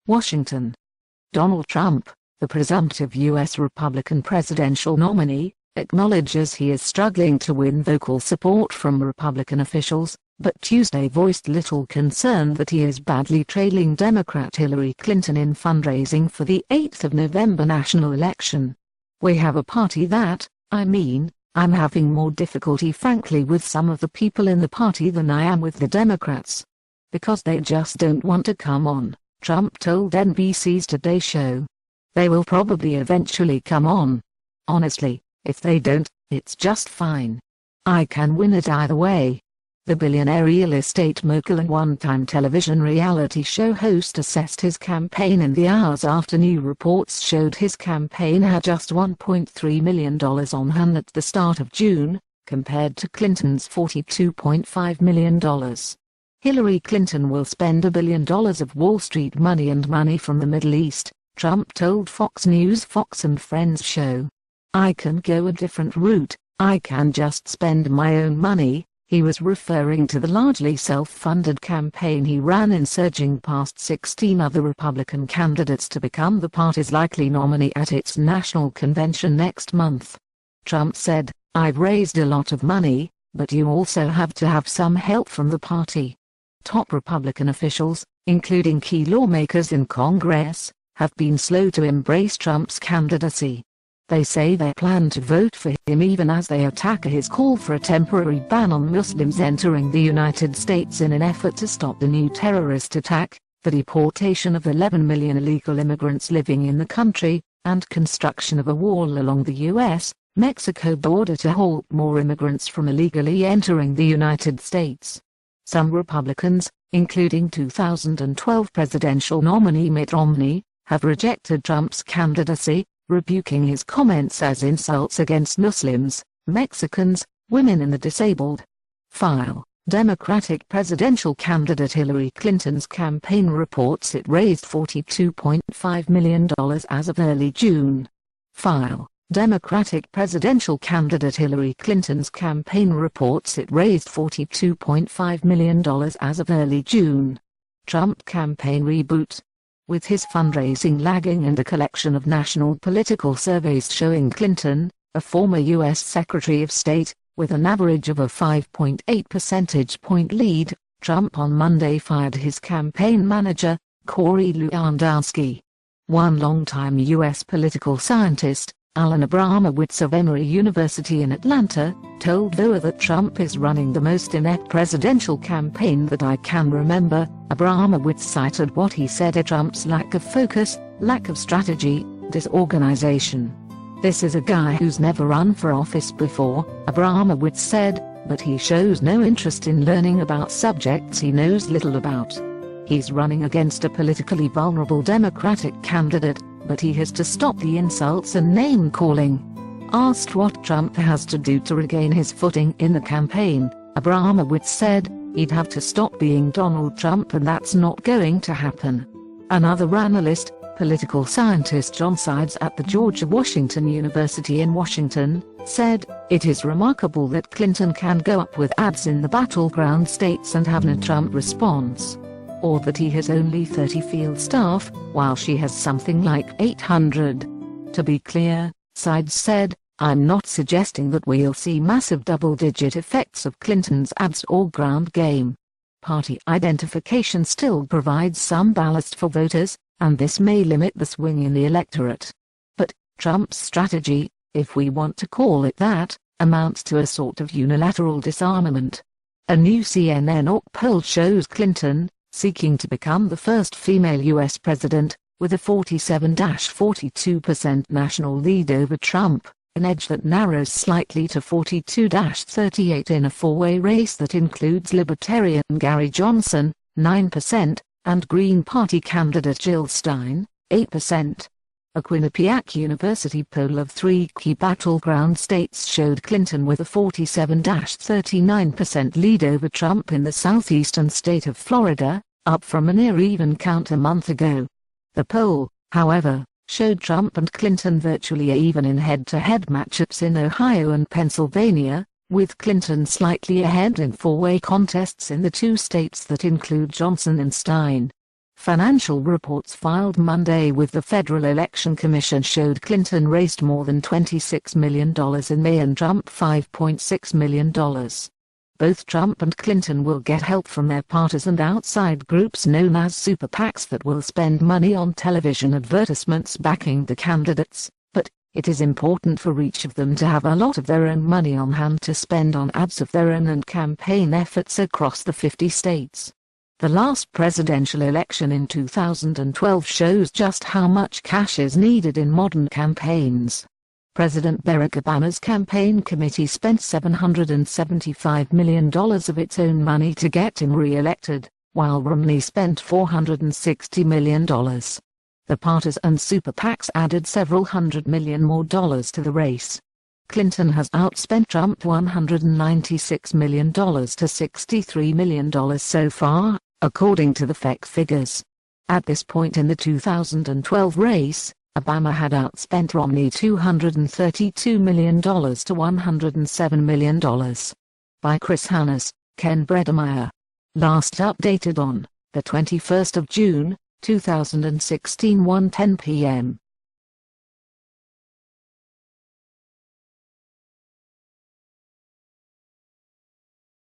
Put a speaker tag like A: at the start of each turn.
A: Washington. Donald Trump, the presumptive U.S. Republican presidential nominee, acknowledges he is struggling to win vocal support from Republican officials, but Tuesday voiced little concern that he is badly trailing Democrat Hillary Clinton in fundraising for the 8th of November national election. "We have a party that, I'm having more difficulty frankly with some of the people in the party than I am with the Democrats. Because they just don't want to come on," Trump told NBC's Today Show. "They will probably eventually come on. Honestly, if they don't, it's just fine. I can win it either way." The billionaire real estate mogul and one-time television reality show host assessed his campaign in the hours after new reports showed his campaign had just $1.3 million on hand at the start of June, compared to Clinton's $42.5 million. Hillary Clinton will spend $1 billion of Wall Street money and money from the Middle East, Trump told Fox News' Fox and Friends show. "I can go a different route, I can just spend my own money." He was referring to the largely self-funded campaign he ran in surging past 16 other Republican candidates to become the party's likely nominee at its national convention next month. Trump said, "I've raised a lot of money, but you also have to have some help from the party." Top Republican officials, including key lawmakers in Congress, have been slow to embrace Trump's candidacy. They say they plan to vote for him even as they attack his call for a temporary ban on Muslims entering the United States in an effort to stop the new terrorist attack, the deportation of 11 million illegal immigrants living in the country, and construction of a wall along the U.S.-Mexico border to halt more immigrants from illegally entering the United States. Some Republicans, including 2012 presidential nominee Mitt Romney, have rejected Trump's candidacy, rebuking his comments as insults against Muslims, Mexicans, women and the disabled. File. Democratic presidential candidate Hillary Clinton's campaign reports it raised $42.5 million as of early June. File. Democratic presidential candidate Hillary Clinton's campaign reports it raised $42.5 million as of early June. Trump campaign reboot. With his fundraising lagging and a collection of national political surveys showing Clinton, a former U.S. Secretary of State, with an average of a 5.8 percentage point lead, Trump on Monday fired his campaign manager, Corey Lewandowski. One longtime U.S. political scientist, Alan Abramowitz of Emory University in Atlanta, told VOA that Trump is running the most inept presidential campaign that I can remember. Abramowitz cited what he said are Trump's lack of focus, lack of strategy, disorganization. "This is a guy who's never run for office before," Abramowitz said, "but he shows no interest in learning about subjects he knows little about. He's running against a politically vulnerable Democratic candidate, but he has to stop the insults and name-calling." Asked what Trump has to do to regain his footing in the campaign, Abramowitz said, "He'd have to stop being Donald Trump and that's not going to happen." Another analyst, political scientist John Sides at the George Washington University in Washington, said, "It is remarkable that Clinton can go up with ads in the battleground states and have no Trump response. Or that he has only 30 field staff, while she has something like 800. To be clear," Sides said, "I'm not suggesting that we'll see massive double-digit effects of Clinton's ads or ground game. Party identification still provides some ballast for voters, and this may limit the swing in the electorate. But Trump's strategy, if we want to call it that, amounts to a sort of unilateral disarmament." A new CNN poll shows Clinton, seeking to become the first female U.S. president, with a 47-42% national lead over Trump, an edge that narrows slightly to 42-38 in a four-way race that includes Libertarian Gary Johnson, 9%, and Green Party candidate Jill Stein, 8%. A Quinnipiac University poll of three key battleground states showed Clinton with a 47-39% lead over Trump in the southeastern state of Florida, up from a near-even count a month ago. The poll, however, showed Trump and Clinton virtually even in head-to-head matchups in Ohio and Pennsylvania, with Clinton slightly ahead in four-way contests in the two states that include Johnson and Stein. Financial reports filed Monday with the Federal Election Commission showed Clinton raised more than $26 million in May and Trump $5.6 million. Both Trump and Clinton will get help from their parties and outside groups known as super PACs that will spend money on television advertisements backing the candidates, but it is important for each of them to have a lot of their own money on hand to spend on ads of their own and campaign efforts across the 50 states. The last presidential election in 2012 shows just how much cash is needed in modern campaigns. President Barack Obama's campaign committee spent $775 million of its own money to get him re-elected, while Romney spent $460 million. The parties and super PACs added several $100 million more to the race. Clinton has outspent Trump $196 million to $63 million so far, according to the FEC figures. At this point in the 2012 race, Obama had outspent Romney $232 million to $107 million. By Chris Hannes, Ken Bredemeyer. Last updated on the 21st of June, 2016, 1:10 p.m.